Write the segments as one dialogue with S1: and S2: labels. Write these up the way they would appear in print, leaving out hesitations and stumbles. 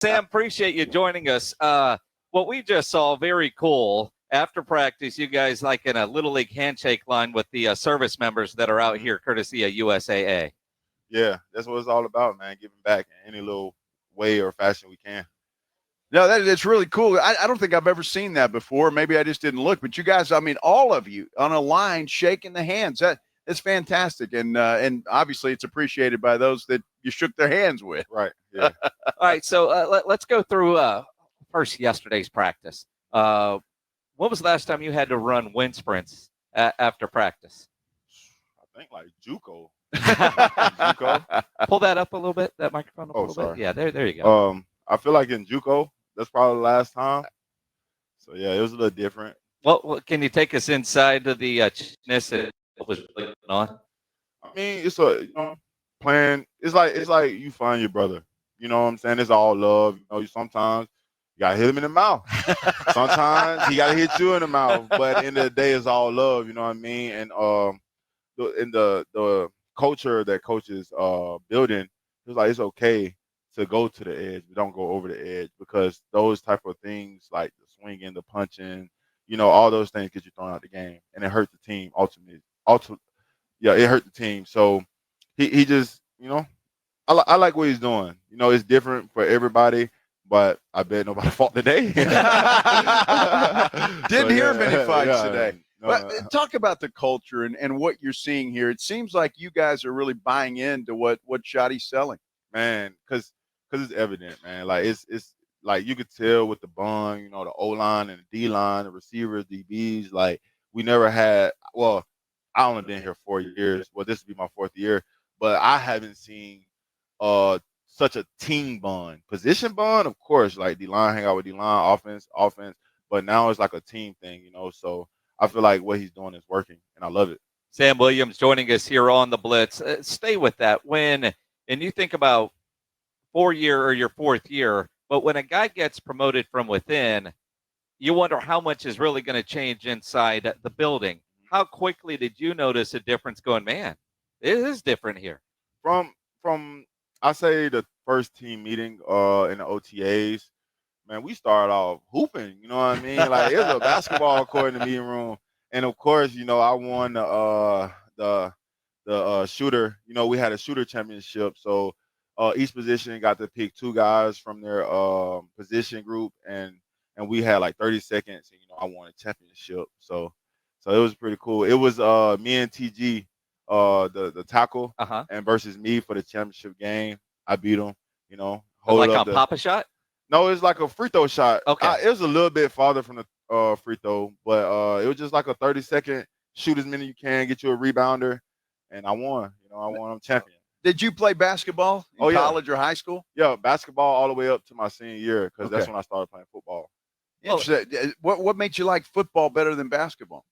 S1: Sam, appreciate you joining us. What we just saw, very cool. After practice, you guys like in a Little League handshake line with the service members that are out here courtesy of USAA.
S2: Yeah, that's what it's all about, man, giving back in any little way or fashion we can.
S3: No, that's really cool. I don't think I've ever seen that before. Maybe I just didn't look. But you guys, I mean, all of you on a line shaking the hands. That's fantastic. And obviously it's appreciated by those that you shook their hands with.
S2: Right, yeah.
S1: All right, so let's go through first yesterday's practice. When was the last time you had to run wind sprints after practice?
S2: I think like JUCO.
S1: JUCO? Pull that up a little bit, that microphone up a little
S2: sorry.
S1: bit. Yeah, there you go.
S2: I feel like in JUCO, that's probably the last time. So, yeah, it was a little different.
S1: Well, can you take us inside to the chicness and what was really going on?
S2: I mean, it's playing. It's like you find your brother. You know what I'm saying? It's all love. You know, sometimes you got to hit him in the mouth. Sometimes he got to hit you in the mouth. But at the end of the day, it's all love. You know what I mean? And in the culture that coaches building, it's like it's okay to go to the edge, but don't go over the edge, because those type of things like the swinging, the punching, you know, all those things get you thrown out the game, and it hurt the team ultimately. Yeah, it hurt the team. So he just, you know, I like what he's doing. You know, it's different for everybody, but I bet nobody fought today.
S3: Didn't hear many fights
S2: yeah,
S3: today. But talk about the culture and what you're seeing here. It seems like you guys are really buying into what Schotty's selling.
S2: Man, because it's evident, man. Like it's like you could tell with the bond, you know, the O-line and the D-line, the receivers, DBs. Like we never had. Well, I only been here 4 years. Well, this will be my 4th year, but I haven't seen such a team bond. Position bond, of course, like D-line hang out with D-line, offense, but now it's like a team thing, you know. So I feel like what he's doing is working, and I love it.
S1: Sam Williams joining us here on the Blitz. Stay with that. And you think about 4-year or your 4th year, but when a guy gets promoted from within, you wonder how much is really going to change inside the building. How quickly did you notice a difference going, man, it is different here?
S2: From I say the first team meeting in the OTAs, man, we started off hooping, you know what I mean? Like it was a basketball court in the meeting room. And of course, you know, I won the shooter. You know, we had a shooter championship. So each position got to pick 2 guys from their position group, and we had like 30 seconds, and you know, I won a championship. So it was pretty cool. It was me and TG, the tackle, and versus me for the championship game. I beat him. You know,
S1: like on Papa shot?
S2: No, it's like a free throw shot.
S1: Okay,
S2: it was a little bit farther from the free throw, but it was just like a 30-second shoot as many you can, get you a rebounder, and I won. You know, I won. I'm champion.
S3: Did you play basketball in college or high school?
S2: Yeah, basketball all the way up to my senior year, because that's when I started playing football.
S3: Interesting. What made you like football better than basketball?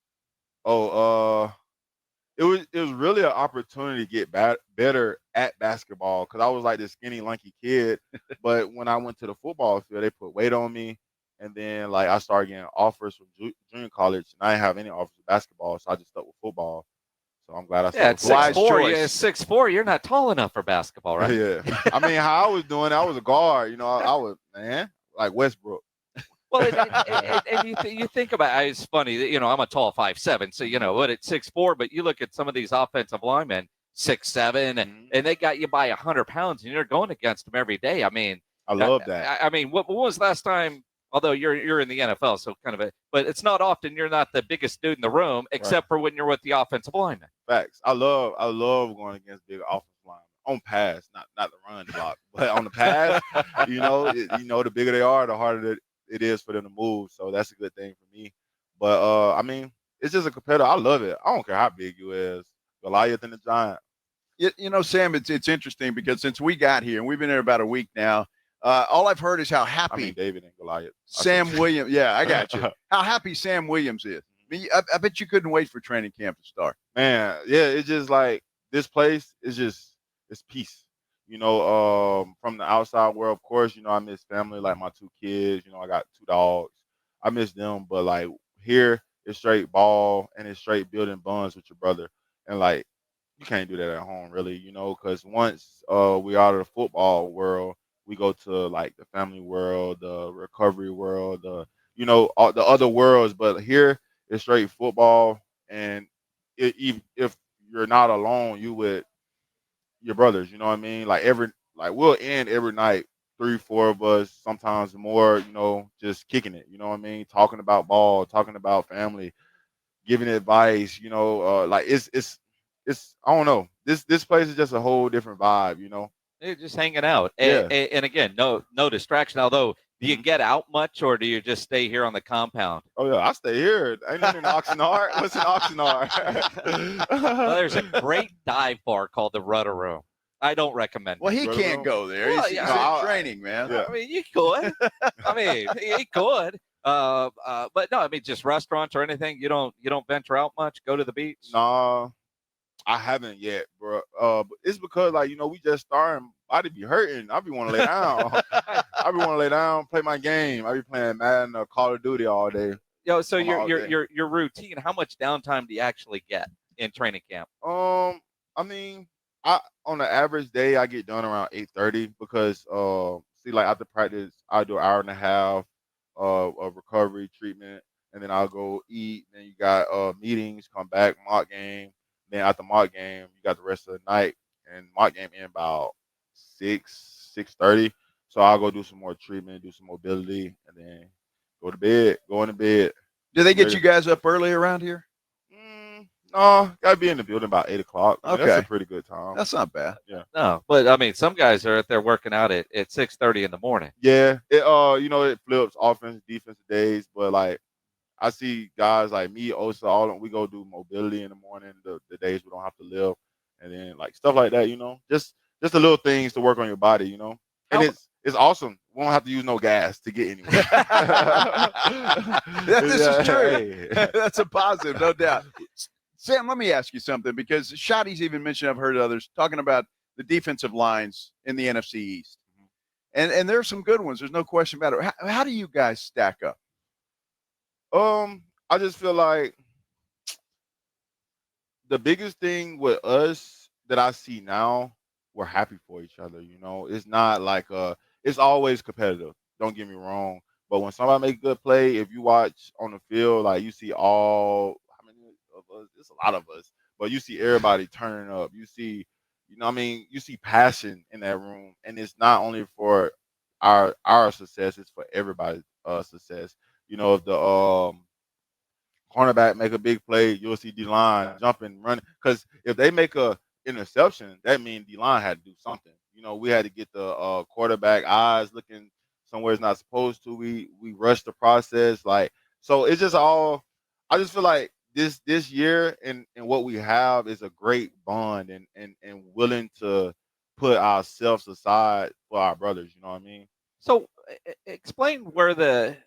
S2: It was really an opportunity to get better at basketball, because I was like this skinny, lanky kid. But when I went to the football field, they put weight on me, and then like I started getting offers from junior college, and I didn't have any offers of basketball, so I just stuck with football. So I'm glad I stuck with football.
S1: Yeah, 6'4", you're not tall enough for basketball, right?
S2: Yeah. I mean, how I was doing, I was a guard. You know, I was, man, like Westbrook.
S1: Well, and you think about it, it's funny, you know, I'm a tall 5'7", so, you know, what, at 6'4", but you look at some of these offensive linemen, 6'7", and they got you by 100 pounds, and you're going against them every day. I mean,
S2: I love that.
S1: I mean, when was the last time, although you're in the NFL, so kind of but it's not often you're not the biggest dude in the room, except for when you're with the offensive lineman.
S2: Facts. I love going against big offensive linemen on pass, not the run block, but on the pass. You know, the bigger they are, the harder it is for them to move. So that's a good thing for me. But I mean, it's just a competitor. I love it. I don't care how big you is. Goliath and the Giant.
S3: You know, Sam, it's interesting because since we got here, and we've been here about a week now, all I've heard is how happy
S2: David and Goliath.
S3: Sam Williams. Yeah, I got you. How happy Sam Williams is. I mean, I bet you couldn't wait for training camp to start.
S2: Man, yeah, it's just like this place is it's peace. You know, from the outside world, of course, you know, I miss family, like my 2 kids. You know, I got 2 dogs. I miss them, but like here, it's straight ball and it's straight building bonds with your brother. And like, you can't do that at home, really, you know, because once we out of the football world, we go to like the family world, the recovery world, all the other worlds. But here it's straight football, and if you're not alone, you with your brothers. You know what I mean? Like we'll end every night, 3, 4 of us, sometimes more. Just kicking it. You know what I mean? Talking about ball, talking about family, giving advice. Like it's I don't know. This place is just a whole different vibe.
S1: You're just hanging out.
S2: Yeah.
S1: And again, no distraction. Although, do you
S2: Mhm.
S1: get out much, or do you just stay here on the compound?
S2: Oh yeah, I stay here. Ain't nothing in Oxnard. What's in Oxnard?
S1: Well, there's a great dive bar called the Rudder Room. I don't recommend
S3: Well,
S1: it.
S3: he
S2: Brother
S3: can't
S2: Room?
S3: go there.
S1: Well,
S3: He's
S1: yeah,
S3: in
S2: I-
S3: training, man.
S2: Yeah.
S1: I mean, you could. I mean, you could. But no, I mean, just restaurants or anything. You don't venture out much. Go to the beach.
S2: Nah, I haven't yet, bro. But it's because we just starting. Body be hurting. I be want to lay down. I be want to lay down, play my game. I be playing Madden or Call of Duty all day.
S1: So
S2: On my off day.
S1: your routine. How much downtime do you actually get in training camp?
S2: I mean, I on an average day I get done around 8:30 because see, like after practice I do an hour and a half of recovery treatment, and then I'll go eat. Then you got meetings, come back, mock game. Then after mock game, you got the rest of the night, and mock game in about 6:30. So I'll go do some more treatment, do some mobility, and then go into bed.
S3: Do they get you guys up early around here?
S2: No, gotta be in the building about 8 o'clock. I mean,
S3: Okay.
S2: that's a pretty good time.
S3: That's not bad.
S1: No, but I mean, some guys are out there working out at 6:30 in the morning.
S2: Yeah, it flips offense, defense days, but like I see guys like me, Osa, we go do mobility in the morning, the days we don't have to lift, and then like stuff like that, just the little things to work on your body, and
S1: How-
S2: it's awesome. We don't have to use no gas to get anywhere.
S3: This is true.
S2: Hey.
S3: That's a positive, no doubt. Sam, let me ask you something, because Schotty's even mentioned, I've heard others talking about the defensive lines in the NFC East. And there are some good ones. There's no question about it. How do you guys stack up?
S2: I just feel like the biggest thing with us that I see now, we're happy for each other. It's not like it's always competitive. Don't get me wrong, but when somebody make a good play, if you watch on the field, like you see how many of us? It's a lot of us, but you see everybody turning up. You see, you see passion in that room, and it's not only for our success; it's for everybody's success. If the cornerback make a big play, you'll see D-line jumping, running. Because if they make a interception, that means D-line had to do something. We had to get the quarterback eyes looking somewhere it's not supposed to. We rushed the process. So it's just all – I just feel like this year and what we have is a great bond and willing to put ourselves aside for our brothers. You know what I mean?
S1: So explain where the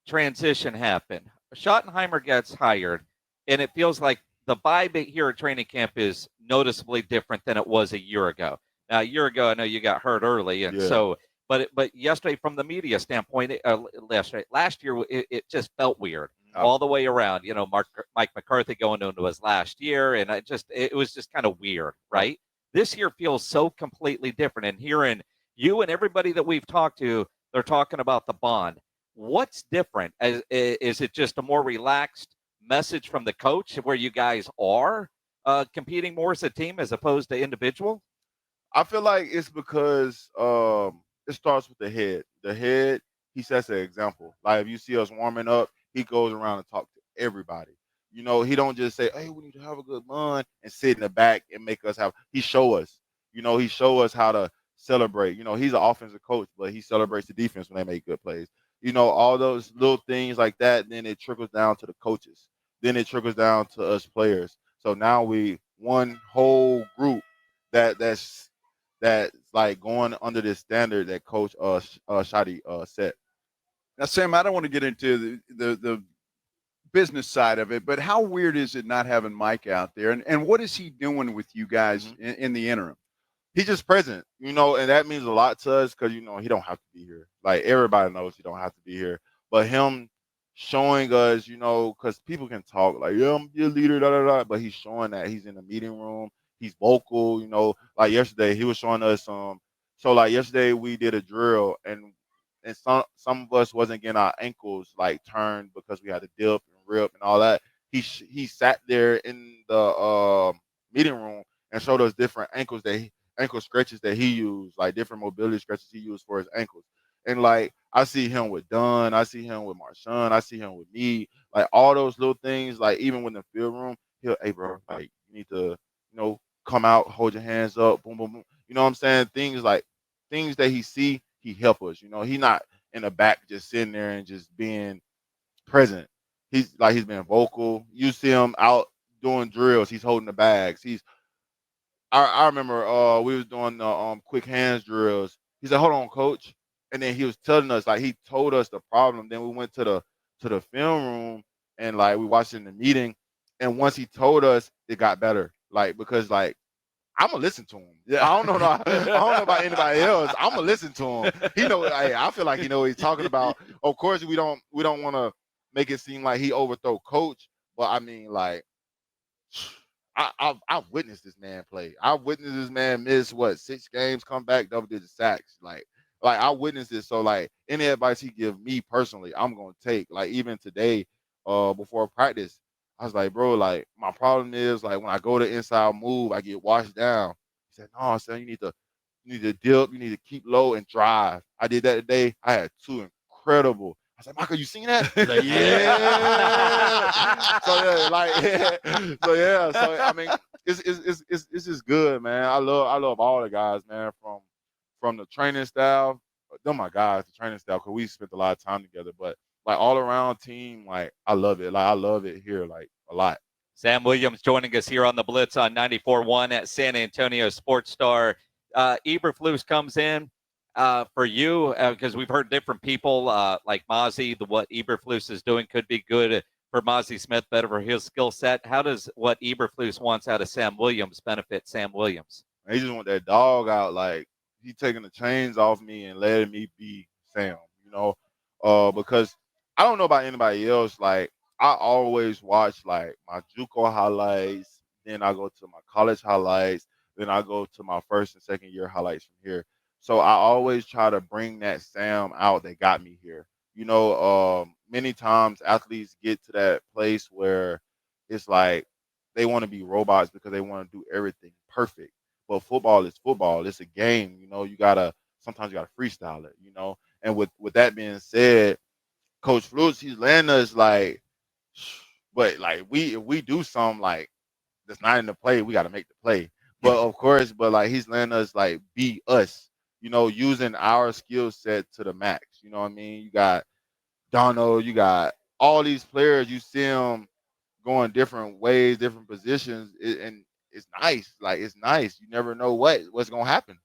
S1: transition happened. Schottenheimer gets hired, and it feels like the vibe here at training camp is noticeably different than it was a year ago. Now, a year ago, I know you got hurt early, and
S2: Yeah.
S1: but yesterday, from the media standpoint, last year, it just felt weird
S3: Oh.
S1: all the way around. Mike McCarthy going into his last year, and it was just kind of weird, right? This year feels so completely different, and hearing you and everybody that we've talked to, they're talking about the bond. What's different? Is it just a more relaxed message from the coach where you guys are competing more as a team as opposed to individual?
S2: I feel like it's because it starts with the head. The head, he sets an example. Like if you see us warming up, he goes around and talk to everybody. He don't just say, "Hey, we need to have a good run," and sit in the back and make us have. He show us. He show us how to celebrate. He's an offensive coach, but he celebrates the defense when they make good plays. All those little things like that. Then it trickles down to the coaches. Then it trickles down to us players. So now we one whole group that's like going under this standard that Coach Shotty set.
S3: Now, Sam, I don't want to get into the business side of it, but how weird is it not having Mike out there? And what is he doing with you guys in the interim?
S2: He's just present, and that means a lot to us because, he don't have to be here. Like, everybody knows he don't have to be here. But him showing us, because people can talk like, yeah, I'm your leader, but he's showing that he's in the meeting room. He's vocal, like yesterday he was showing us So like yesterday we did a drill and some of us wasn't getting our ankles like turned because we had to dip and rip and all that. He sat there in the meeting room and showed us different ankle stretches that he used, like different mobility stretches he used for his ankles. And like I see him with Dunn, I see him with Marshawn, I see him with me, like all those little things. Like even when the field room, hey bro, like you need to come out, hold your hands up, boom boom boom. You know what I'm saying? Things that he see, he help us. He not in the back just sitting there and just being present. He's being vocal. You see him out doing drills. He's holding the bags. I remember we was doing the quick hands drills. He said, "Hold on, coach," and then he was telling us like he told us the problem. Then we went to the film room and like we watched it in the meeting. And once he told us, it got better. Like because like I'm gonna listen to him.
S3: Yeah.
S2: I don't know. I don't know about anybody else. I'm gonna listen to him. He know. I feel like he know what he's talking about. Of course, we don't want to make it seem like he overthrow coach, but I mean, like, I've witnessed this man play. I witnessed this man miss 6 games, come back, double-digit sacks. Like I witnessed it. So like any advice he give me personally, I'm gonna take. Like even today, before practice, I was like, bro, like my problem is like when I go to inside move, I get washed down. He said, no, son, you need to dip, you need to keep low and drive. I did that today. I had 2 incredible. I said, Michael, you seen that? He's like, yeah. So I mean, it's just good, man. I love all the guys, man, from the training staff. Oh my guys, the training staff, because we spent a lot of time together. But like all around team, like I love it. Like I love it here, like a lot.
S1: Sam Williams joining us here on the Blitz on 94.1 at San Antonio Sports Star. Eberflus comes in for you because we've heard different people like Mozzie, what Eberflus is doing could be good for Mozzie Smith, better for his skill set. How does what Eberflus wants out of Sam Williams benefit Sam Williams?
S2: He just want that dog out. Like he taking the chains off me and letting me be Sam. Because I don't know about anybody else. Like I always watch like my JUCO highlights, then I go to my college highlights, then I go to my first and second year highlights from here. So I always try to bring that Sam out that got me here. Many times athletes get to that place where it's like they want to be robots because they want to do everything perfect. But football is football. It's a game. Sometimes you gotta freestyle it. And with that being said, Coach Flus, he's letting us like, but like if we do something like that's not in the play, we gotta make the play. But of course, but like he's letting us like be us, using our skill set to the max. You know what I mean? You got Donald, you got all these players, you see them going different ways, different positions, and it's nice. Like it's nice. You never know what's gonna happen.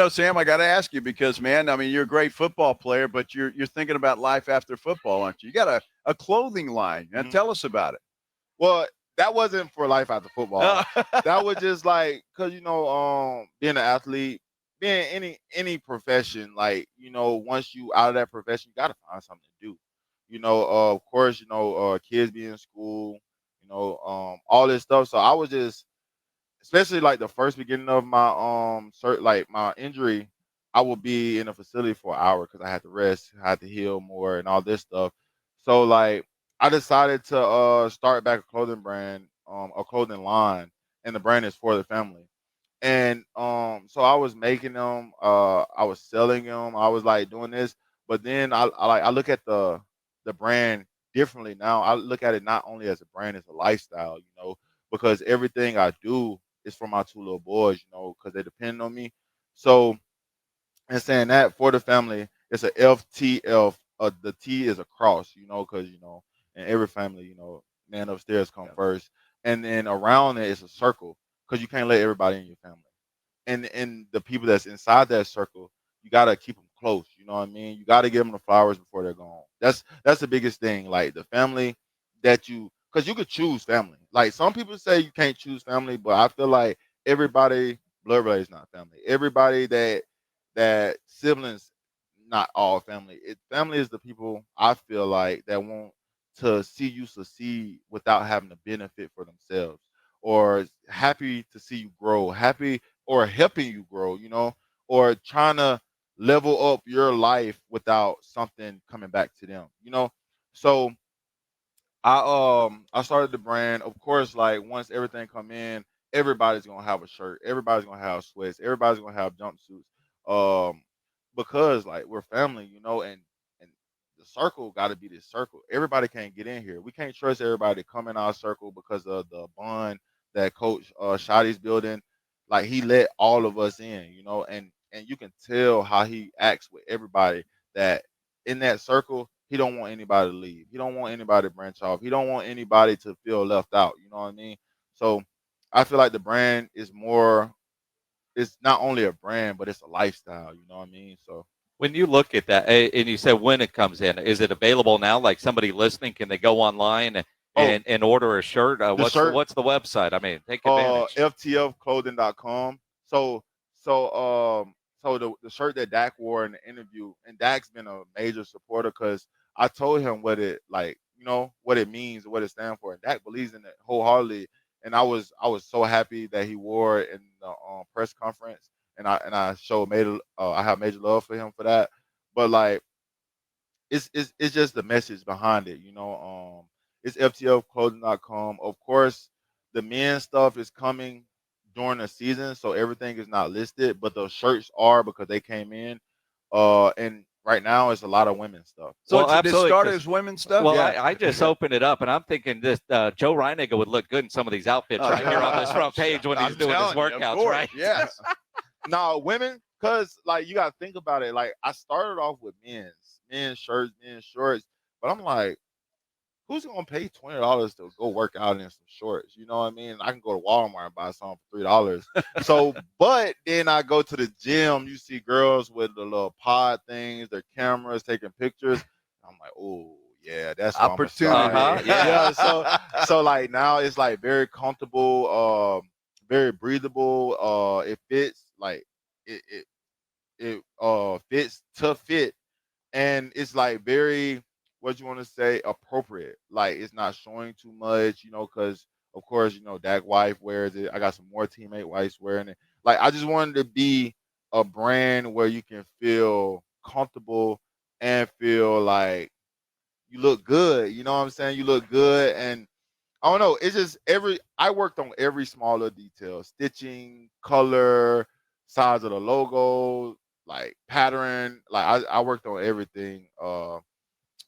S3: Sam, I got to ask you because, man, I mean, you're a great football player, but you're thinking about life after football, aren't you? You got a clothing line. Now, tell us about it.
S2: Well, that wasn't for life after football. That was just like because being an athlete, being any profession, like once you out of that profession, you got to find something to do. Of course, kids be in school, all this stuff. So I was just especially like the first beginning of my like my injury, I would be in a facility for an hour because I had to rest, I had to heal more, and all this stuff. So like I decided to start back a clothing brand, a clothing line, and the brand is for the family. And so I was making them, I was selling them, I was like doing this, but then I look at the brand differently now. I look at it not only as a brand, as a lifestyle, because everything I do is for my 2 little boys, because they depend on me. So, and saying that for the family, it's a FTF. The T is a cross, because in every family, man upstairs come first, and then around it is a circle, because you can't let everybody in your family, and the people that's inside that circle, you gotta keep them close. You know what I mean? You gotta give them the flowers before they're gone. That's the biggest thing. Like the family because you could choose family. Like some people say you can't choose family, but I feel like everybody blood related is not family. Everybody that siblings, not all family. Family is the people I feel like that want to see you succeed without having to benefit for themselves, or happy to see you grow, happy or helping you grow, or trying to level up your life without something coming back to them, you know. So I started the brand. Of course, like once everything come in, everybody's gonna have a shirt, everybody's gonna have sweats, everybody's gonna have jumpsuits. Um, because like we're family, you know, and the circle got to be this circle. Everybody can't get in here. We can't trust everybody to come in our circle because of the bond that Coach Shotty's building. Like he let all of us in, you know, and you can tell how he acts with everybody. That in that circle, he don't want anybody to leave. He don't want anybody to branch off. He don't want anybody to feel left out. You know what I mean? So I feel like the brand is more. It's not only a brand, but it's a lifestyle. You know what I mean? So
S1: When you look at that, and you said when it comes in, is it available now? Like somebody listening, can they go online and order a shirt? What's the website? I mean, take advantage.
S2: ftfclothing.com. So the shirt that Dak wore in the interview, and Dak's been a major supporter because I told him what it like, you know, what it means, what it stands for, and Dak believes in it wholeheartedly. And I was so happy that he wore it in the press conference, and I showed major I have major love for him for that. But like it's just the message behind it, you know. It's ftfclothing.com. Of course, the men's stuff is coming during the season, so everything is not listed, but the shirts are because they came in. And right now it's a lot of women's stuff.
S3: So
S1: Well,
S3: did it start
S1: 'cause-
S3: as women's stuff?
S1: Well,
S3: Yeah.
S1: I just opened it up, and I'm thinking this Joe Reiniger would look good in some of these outfits right here on this front page when he's
S3: I'm
S1: doing his
S3: telling you, of
S1: workouts,
S3: course,
S1: right?
S3: Yes.
S2: No, women, cause like you gotta think about it. Like I started off with men's shirts, men's shorts, but I'm like, who's gonna pay $20 to go work out in some shorts? You know what I mean? I can go to Walmart and buy something for $3. So, but then I go to the gym. You see girls with the little pod things, their cameras taking pictures. I'm like, oh yeah, that's what
S3: Opportunity.
S2: I'm gonna start.
S1: Yeah.
S2: So like now it's like very comfortable, very breathable. It fits like it fits to fit, and it's like very, what you want to say, appropriate. Like it's not showing too much, you know, because of course, you know, Dak wife wears it. I got some more teammate wives wearing it. Like I just wanted to be a brand where you can feel comfortable and feel like you look good. You know what I'm saying? You look good, and I don't know. It's just I worked on every smaller detail, stitching, color, size of the logo, like pattern. Like I worked on everything.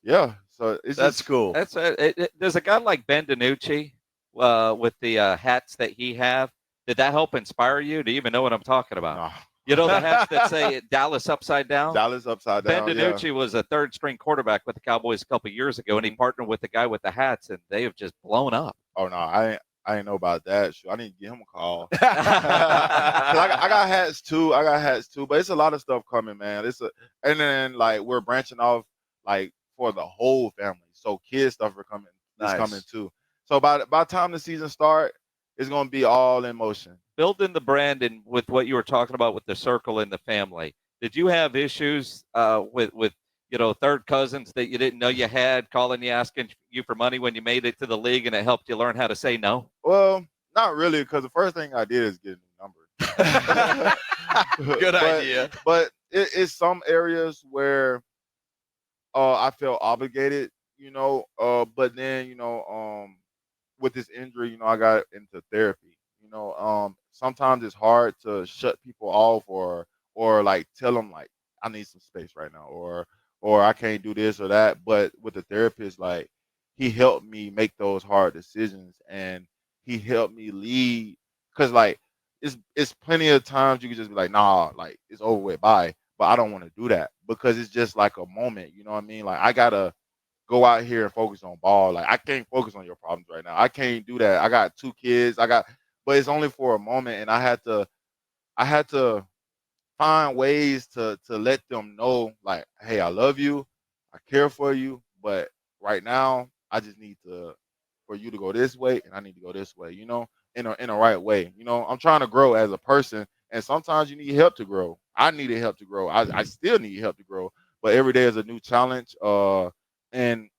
S2: Yeah. So
S3: That's cool.
S1: There's a guy like Ben DiNucci with the hats that he have. Did that help inspire you? Do you even know what I'm talking about?
S2: No.
S1: You know the hats that say Dallas upside down?
S2: Dallas upside
S1: Ben
S2: down.
S1: DiNucci was a third string quarterback with the Cowboys a couple years ago, and he partnered with the guy with the hats, and they have just blown up.
S2: Oh no, I ain't know about that. Shoot, I need to give him a call. 'Cause I got hats too. But it's a lot of stuff coming, man. And then like we're branching off like for the whole family. So kids stuff are coming.
S3: Nice.
S2: Is coming too. So by the time the season start, it's gonna be all in motion.
S1: Building the brand, and with what you were talking about with the circle and the family, did you have issues with third cousins that you didn't know you had, calling you, asking you for money when you made it to the league, and it helped you learn how to say no?
S2: Well, not really, because the first thing I did is get a number.
S3: Good idea.
S2: But it's some areas where I felt obligated, you know. But then, with this injury, I got into therapy. Sometimes it's hard to shut people off or like tell them like I need some space right now or I can't do this or that. But with the therapist, like he helped me make those hard decisions and he helped me lead. Cause like it's plenty of times you can just be like, nah, like it's over with, bye. But I don't want to do that because it's just like a moment. You know what I mean? Like I gotta go out here and focus on ball. Like I can't focus on your problems right now. I can't do that. I got 2 kids. But it's only for a moment, and I had to find ways to let them know, like, hey, I love you, I care for you, but right now I just need for you to go this way, and I need to go this way. In a right way. I'm trying to grow as a person, and sometimes you need help to grow. I needed help to grow. I still need help to grow, but every day is a new challenge. And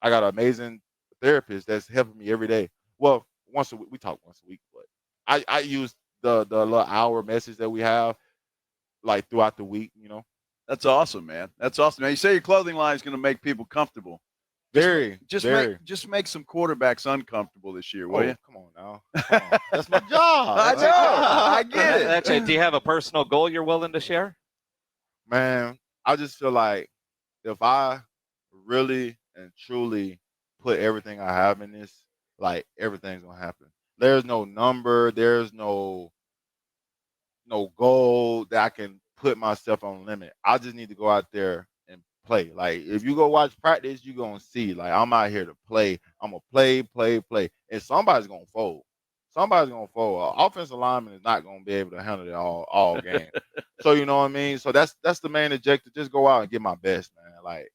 S2: I got an amazing therapist that's helping me every day. Well, once a week, we talk once a week, but I use the little hour message that we have. like throughout the week.
S3: That's awesome, man. That's awesome. Now you say your clothing line is going to make people comfortable.
S2: Very.
S3: Just make some quarterbacks uncomfortable this year, will you?
S2: Come on now. Come on. That's my job.
S3: I know. I get it.
S1: That's it. Do you have a personal goal you're willing to share?
S2: Man, I just feel like if I really and truly put everything I have in this, like everything's gonna happen. There's no number, there's no goal that I can put myself on limit. I just need to go out there and play. Like if you go watch practice, you're gonna see like I'm out here to play. I'm gonna play, and somebody's gonna fold. Somebody's gonna fold. Offensive lineman is not gonna be able to handle it all game. So you know what I mean? So that's the main objective. Just go out and get my best, man. Like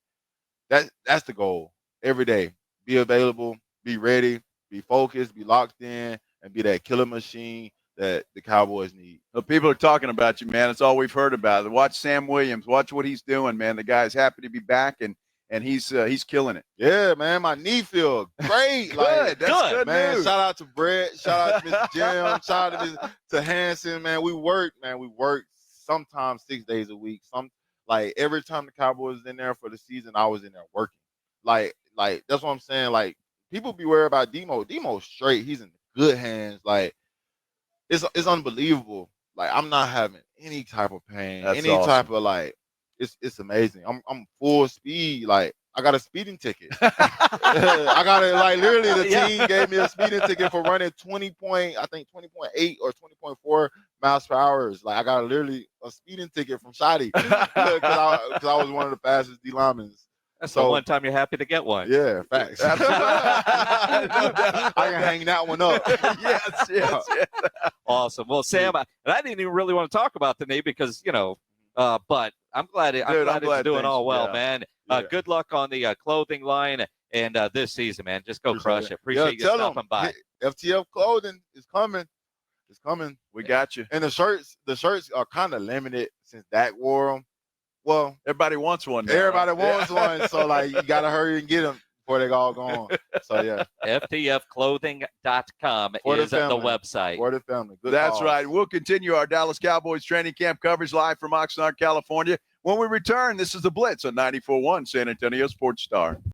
S2: that's the goal. Every day. Be available, be ready, be focused, be locked in, and be that killer machine that the Cowboys need.
S3: Well, people are talking about you, man. It's all we've heard about it. Watch Sam Williams. Watch what he's doing, man. The guy's happy to be back, and he's killing it.
S2: Yeah, man. My knee feels great.
S3: That's good,
S2: man.
S3: news.
S2: Shout out to Brett. Shout out to Mr. Jim. Shout out to Hanson, man. We work sometimes 6 days a week. Like every time the Cowboys was in there for the season, I was in there working. Like that's what I'm saying. Like people be worried about Demo. Demo's straight. He's in good hands. Like it's unbelievable. Like I'm not having any type of pain, type of like. It's amazing. I'm full speed. Like I got a speeding ticket. I got it. Like literally, the team gave me a speeding ticket for running 20.8 or 20.4 miles per hour. Like I got literally a speeding ticket from Shotty because I was one of the fastest D linemen.
S1: That's the one time you're happy to get one.
S2: Yeah, facts. I can hang that one up.
S3: yes.
S1: Awesome. Well, Sam, I didn't even really want to talk about the knee because but I'm glad it's doing all well, man. Good luck on the clothing line and this season, man. Just go crush it. Appreciate you stopping by.
S2: FTF clothing is coming. It's coming.
S3: We got you.
S2: And the shirts are kind of limited since Dak wore them. Well,
S3: everybody wants one now.
S2: Everybody wants one, so like you gotta hurry and get them before they all gone. So yeah,
S1: ftfclothing.com is the website
S2: for the family.
S3: That's right. We'll continue our Dallas Cowboys training camp coverage live from Oxnard, California. When we return, this is the Blitz on 94.1 San Antonio Sports Star.